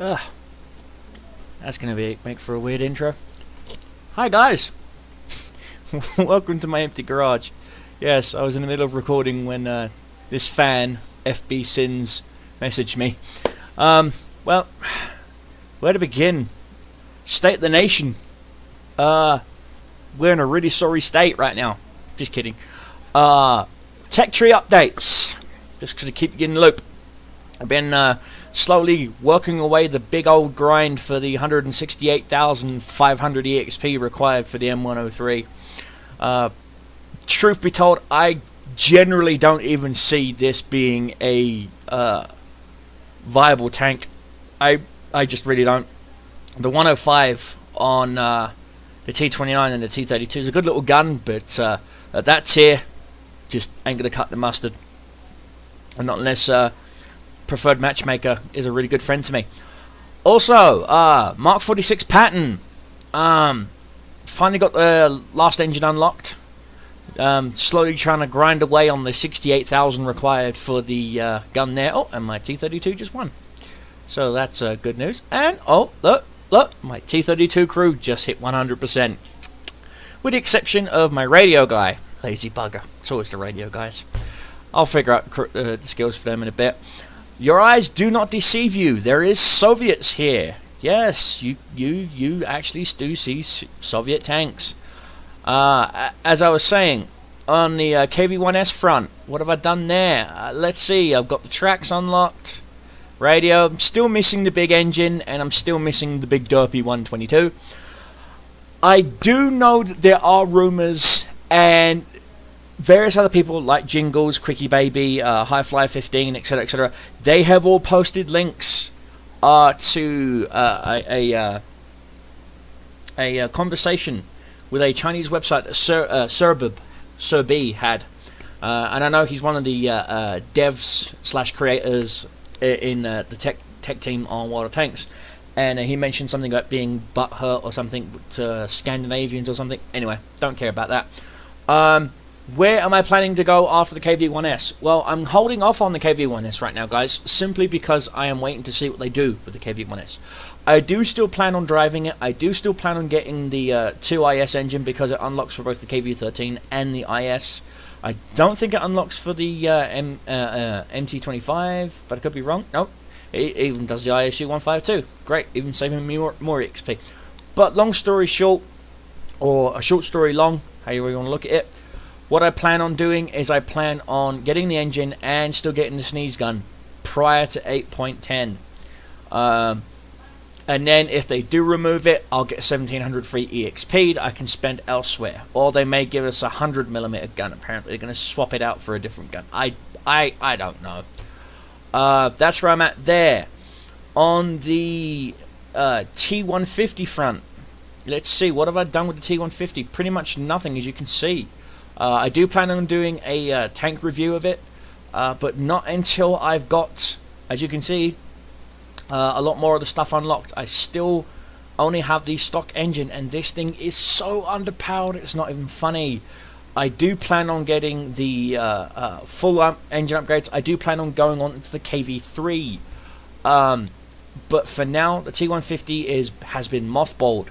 Ugh, that's gonna make for a weird intro. Hi guys, welcome to my empty garage. Yes, I was in the middle of recording when this fan, FB Sins, messaged me. Well, where to begin? State of the nation. We're in a really sorry state right now. Just kidding. Tech tree updates. Just because I keep getting the loop. I've been slowly working away the big old grind for the 168,500 EXP required for the M103. Truth be told, I generally don't even see this being a viable tank. I just really don't. The 105 on the T29 and the T32 is a good little gun, but at that tier, just ain't gonna cut the mustard. And not unless Preferred Matchmaker is a really good friend to me. Also, Mark 46 Patton. Finally got the last engine unlocked. Slowly trying to grind away on the 68,000 required for the gun there. Oh, and my T32 just won. So that's good news. And, oh, look, my T32 crew just hit 100%. With the exception of my radio guy. Lazy bugger. It's always the radio guys. I'll figure out the skills for them in a bit. Your eyes do not deceive you. There is Soviets here. Yes, you actually do see Soviet tanks. As I was saying, on the KV-1S front, what have I done there? Let's see, I've got the tracks unlocked. Radio, I'm still missing the big engine, and I'm still missing the big derpy 122. I do know that there are rumors, and various other people like Jingles, Quickie Baby, Highfly 15, etc., etc., they have all posted links to a conversation with a Chinese website that Serbi had. And I know he's one of the devs / creators in the tech team on World of Tanks. And he mentioned something about being butthurt or something to Scandinavians or something. Anyway, don't care about that. Where am I planning to go after the KV-1S? Well, I'm holding off on the KV-1S right now, guys, simply because I am waiting to see what they do with the KV-1S. I do still plan on driving it. I do still plan on getting the 2IS engine because it unlocks for both the KV-13 and the IS. I don't think it unlocks for the MT-25, but I could be wrong. Nope, it even does the ISU 152. Great, even saving me more XP. But long story short, or a short story long, however you want to look at it, what I plan on doing is I plan on getting the engine and still getting the sneeze gun prior to 8.10. And then if they do remove it, I'll get 1700 free EXP that I can spend elsewhere. Or they may give us a 100mm gun. Apparently they're going to swap it out for a different gun. I don't know. That's where I'm at there. On the T150 front, let's see, what have I done with the T150? Pretty much nothing, as you can see. I do plan on doing a tank review of it, but not until I've got, as you can see, a lot more of the stuff unlocked. I still only have the stock engine, and this thing is so underpowered, it's not even funny. I do plan on getting the full engine upgrades. I do plan on going on to the KV-3. But for now, the T150 has been mothballed.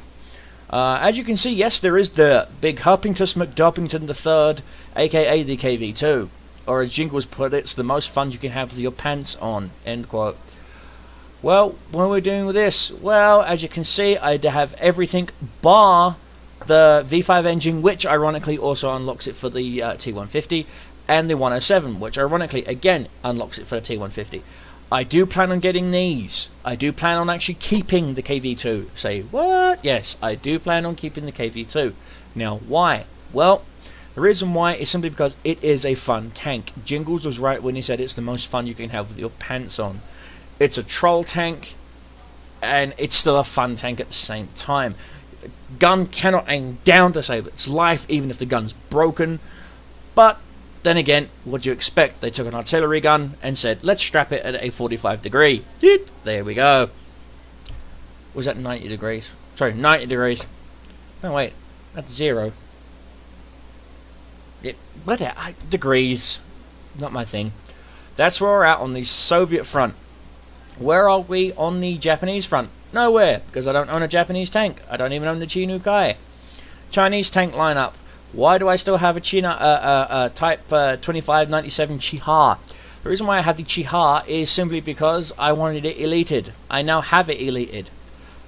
As you can see, yes, there is the big Herpington McDerpington III, aka the KV-2. Or as Jingles put it, it's the most fun you can have with your pants on, end quote. Well, what are we doing with this? Well, as you can see, I have everything bar the V5 engine, which ironically also unlocks it for the T150, and the 107, which ironically, again, unlocks it for the T150. I do plan on getting these. I do plan on actually keeping the KV-2. Say, what? Yes, I do plan on keeping the KV-2. Now, why? Well, the reason why is simply because it is a fun tank. Jingles was right when he said it's the most fun you can have with your pants on. It's a troll tank, and it's still a fun tank at the same time. Gun cannot aim down to save its life, even if the gun's broken. But then again, what do you expect? They took an artillery gun and said, let's strap it at a 45 degree. There we go. Was that 90 degrees? Sorry, 90 degrees. No, wait. That's 0. What degrees? Not my thing. That's where we're at on the Soviet front. Where are we on the Japanese front? Nowhere, because I don't own a Japanese tank. I don't even own the Chi-No-Kai. Chinese tank lineup. Why do I still have a Type 2597 Chi-Ha? The reason why I have the Chi-Ha is simply because I wanted it elated. I now have it elated.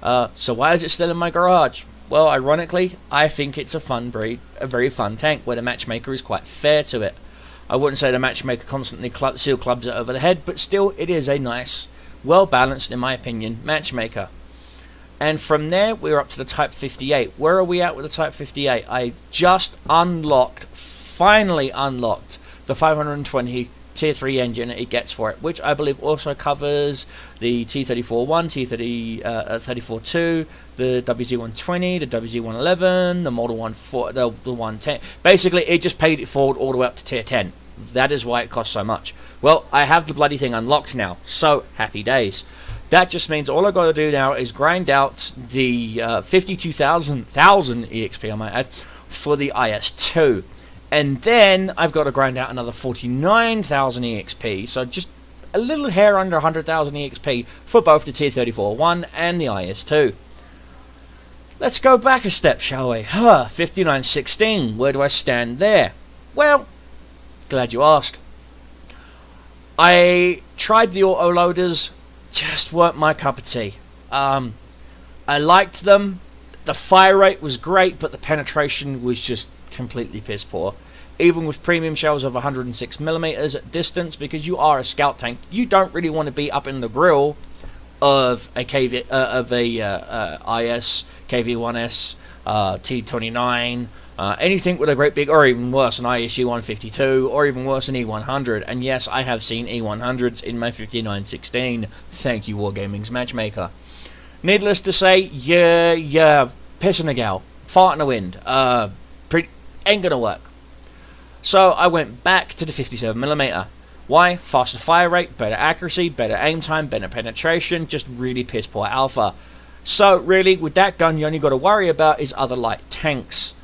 So why is it still in my garage? Well, ironically, I think it's a fun breed, a very fun tank, where the matchmaker is quite fair to it. I wouldn't say the matchmaker constantly seal clubs it over the head, but still, it is a nice, well-balanced, in my opinion, matchmaker. And from there, we're up to the Type 58. Where are we at with the Type 58? I've just finally unlocked, the 520 Tier 3 engine it gets for it, which I believe also covers the T34-1, T34-2, the WZ-120, the WZ-111, the Model 140, the 110. Basically, it just paid it forward all the way up to Tier 10. That is why it costs so much. Well, I have the bloody thing unlocked now, so happy days. That just means all I've got to do now is grind out the 52,000 EXP, I might add, for the IS-2. And then I've got to grind out another 49,000 EXP, so just a little hair under 100,000 EXP for both the Tier 34-1 and the IS-2. Let's go back a step, shall we? 5916, where do I stand there? Well, glad you asked. I tried the autoloaders, just weren't my cup of tea. I liked them, the fire rate was great, but the penetration was just completely piss poor. Even with premium shells of 106mm at distance, because you are a scout tank, you don't really want to be up in the grill of a IS, KV-1S, T29, anything with a great big, or even worse, an ISU 152, or even worse, an E100. And yes, I have seen E100s in my 5916. Thank you, Wargaming's matchmaker. Needless to say, yeah, pissing a gal, fart in the wind, ain't gonna work. So I went back to the 57mm. Why? Faster fire rate, better accuracy, better aim time, better penetration, just really piss poor alpha. So really, with that gun, you only got to worry about is other light tanks.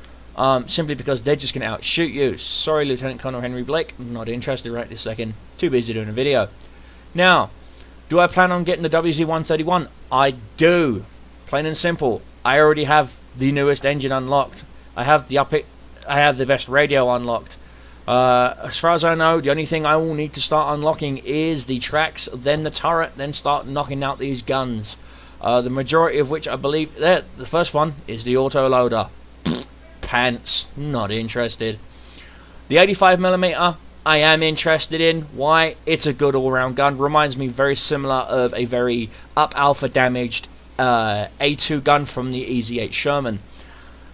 Simply because they're just going to outshoot you. Sorry, Lieutenant Colonel Henry Blake, not interested right this second. Too busy doing a video. Now, do I plan on getting the WZ-131? I do. Plain and simple. I already have the newest engine unlocked. I have the best radio unlocked. As far as I know, the only thing I will need to start unlocking is the tracks, then the turret, then start knocking out these guns. The majority of which I believe, the first one is the autoloader. Pants, not interested. The 85mm, I am interested in. Why? It's a good all-round gun. Reminds me very similar of a very up alpha damaged A2 gun from the EZ8 Sherman.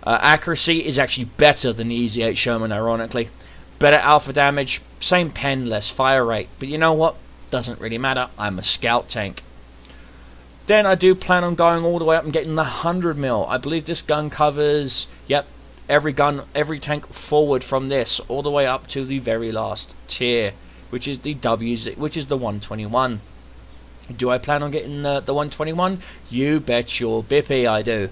Accuracy is actually better than the EZ8 Sherman, ironically. Better alpha damage, same pen, less fire rate. But you know what? Doesn't really matter. I'm a scout tank. Then I do plan on going all the way up and getting the 100mm. I believe this gun covers, yep, every tank forward from this all the way up to the very last tier, which is the which is the 121. Do I plan on getting the 121? You bet your bippy I do.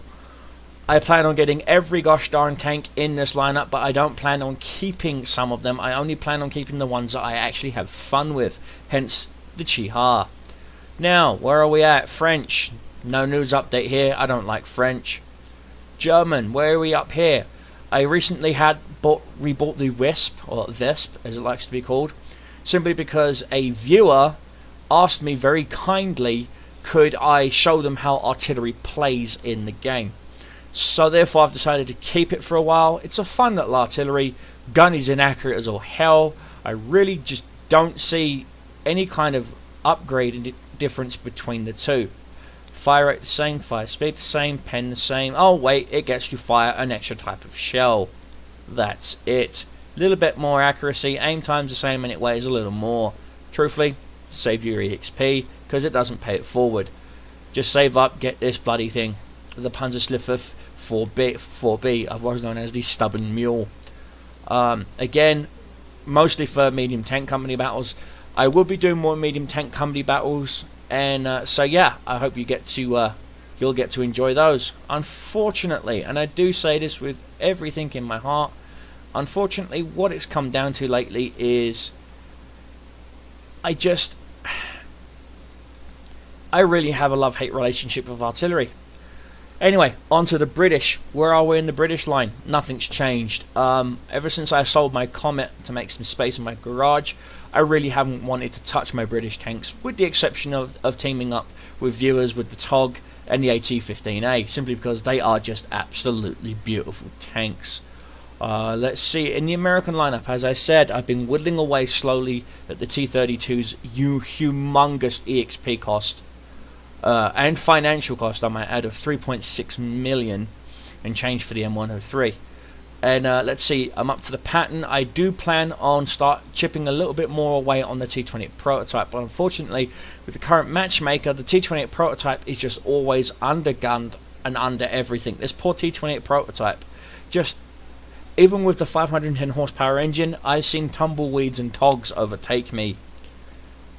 I plan on getting every gosh darn tank in this lineup, but I don't plan on keeping some of them. I only plan on keeping the ones that I actually have fun with, hence the Chi-Ha. Now, where are we at? French. No news update here. I don't like French. German. Where are we up here? I recently rebought the Wisp, or Visp, as it likes to be called, simply because a viewer asked me very kindly, could I show them how artillery plays in the game. So therefore I've decided to keep it for a while. It's a fun little artillery. Gun is inaccurate as all hell. I really just don't see any kind of upgrade difference between the two. Fire rate the same, fire speed the same, pen the same. Oh wait, it gets to fire an extra type of shell. That's it. A little bit more accuracy, aim time's the same, and it weighs a little more. Truthfully, save your EXP, because it doesn't pay it forward. Just save up, get this bloody thing. The Panzerschliffe 4B, otherwise known as the Stubborn Mule. Again, mostly for medium tank company battles. I will be doing more medium tank company battles, and so yeah, I hope you get to you'll get to enjoy those. Unfortunately, and I do say this with everything in my heart, unfortunately, what it's come down to lately is I really have a love-hate relationship with artillery. Anyway, on to the British. Where are we in the British line? Nothing's changed. Ever since I sold my Comet to make some space in my garage, I really haven't wanted to touch my British tanks, with the exception of teaming up with viewers with the TOG and the AT-15A, simply because they are just absolutely beautiful tanks. Let's see, in the American lineup, as I said, I've been whittling away slowly at the T-32's humongous EXP cost. And financial cost, I might add, of 3.6 million and change for the M103. And let's see, I'm up to the Patton. I do plan on start chipping a little bit more away on the T28 prototype, but unfortunately, with the current matchmaker, the T28 prototype is just always undergunned and under everything. This poor T28 prototype, just even with the 510 horsepower engine, I've seen tumbleweeds and togs overtake me.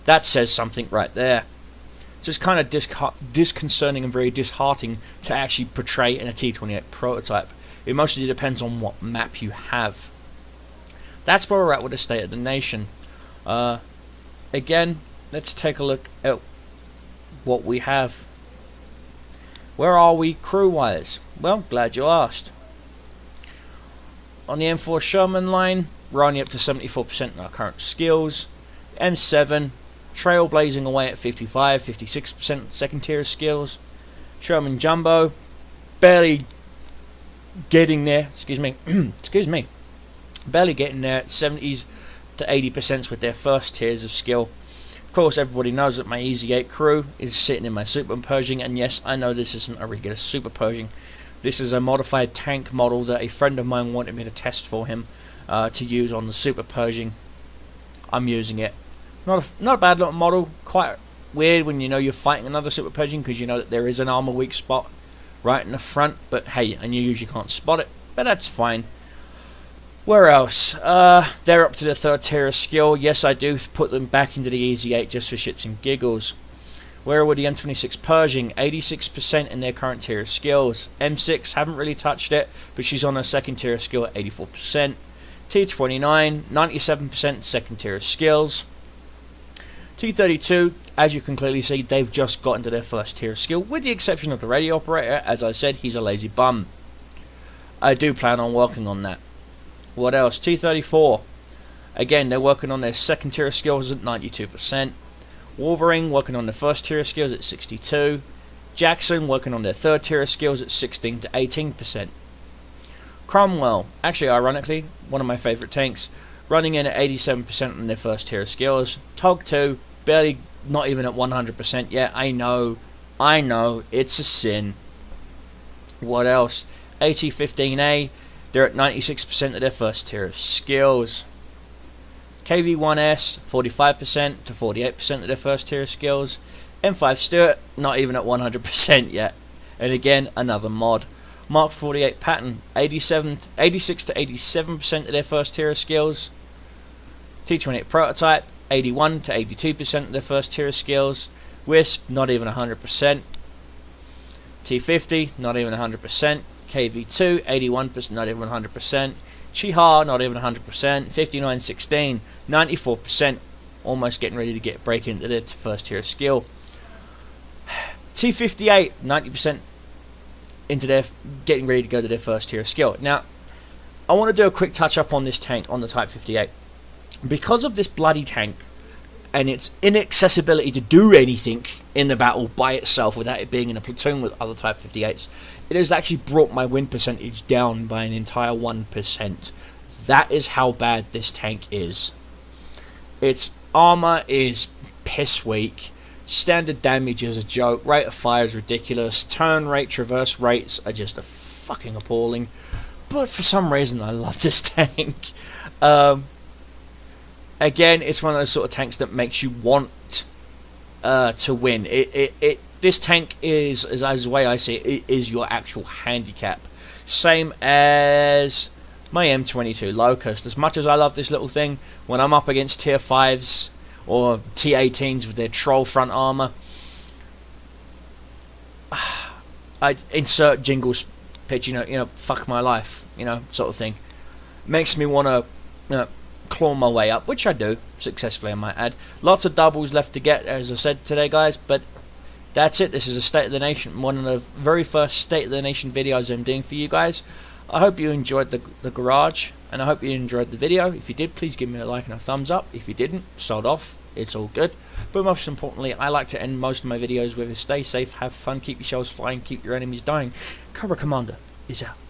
That says something right there. Just kind of disconcerting and very disheartening to actually portray in a T28 prototype. It mostly depends on what map you have. That's where we're at with the state of the nation. Again, let's take a look at what we have. Where are we crew-wise? Well, glad you asked. On the M4 Sherman line, we're only up to 74% in our current skills. M7, trailblazing away at 55, 56% second tier skills. Sherman Jumbo, barely getting there, excuse me, barely getting there at 70s to 80% with their first tiers of skill. Of course, everybody knows that my Easy 8 crew is sitting in my Super Pershing, and yes, I know this isn't a regular Super Pershing. This is a modified tank model that a friend of mine wanted me to test for him to use on the Super Pershing. I'm using it. Not a bad little model. Quite weird when you know you're fighting another Super Pershing, because you know that there is an armor weak spot right in the front. But hey, and you usually can't spot it. But that's fine. Where else? They're up to the third tier of skill. Yes, I do put them back into the Easy 8 just for shits and giggles. Where were the M26 Pershing? 86% in their current tier of skills. M6, haven't really touched it, but she's on her second tier of skill at 84%. T29, 97% second tier of skills. T32, as you can clearly see, they've just gotten to their first tier of skill, with the exception of the radio operator. As I said, he's a lazy bum. I do plan on working on that. What else? T34, again, they're working on their second tier of skills at 92%. Wolverine working on their first tier of skills at 62%. Jackson working on their third tier of skills at 16 to 18%. Cromwell, actually ironically, one of my favourite tanks, running in at 87% on their first tier of skills. TOG 2, barely, not even at 100% yet. I know, it's a sin. What else? AT-15A, they're at 96% of their first tier of skills. KV-1S, 45% to 48% of their first tier of skills. M5 Stuart, not even at 100% yet. And again, another mod. Mark 48 Patton, 86 to 87% of their first tier of skills. T28 Prototype, 81 to 82% of their first tier of skills. Wisp, not even 100%. T50, not even 100%. KV2, 81%, not even 100%. Chiha, not even 100%. 5916, 94%, almost getting ready to break into their first tier of skill. T58, 90% into their getting ready to go to their first tier of skill. Now, I want to do a quick touch up on this tank, on the Type 58. Because of this bloody tank and its inaccessibility to do anything in the battle by itself without it being in a platoon with other Type 58s, it has actually brought my win percentage down by an entire 1%. That is how bad this tank is. Its armor is piss weak. Standard damage is a joke. Rate of fire is ridiculous. Turn rate, traverse rates are just fucking appalling. But for some reason, I love this tank. Again, it's one of those sort of tanks that makes you want to win. This tank is, as the way I see it, is your actual handicap. Same as my M22 Locust. As much as I love this little thing, when I'm up against tier 5s or T18s with their troll front armor, I insert Jingle's pitch, you know, fuck my life, sort of thing. Makes me want to, claw my way up, which I do successfully, I might add. Lots of doubles left to get, as I said today, guys, but that's it. This is a State of the Nation, one of the very first State of the Nation videos I'm doing for you guys. I hope you enjoyed the garage, and I hope you enjoyed the video. If you did, please give me a like and a thumbs up. If you didn't, sod off. It's all good. But most importantly, I like to end most of my videos with a stay safe, have fun, keep your shells flying, keep your enemies dying. Cobra Commander is out.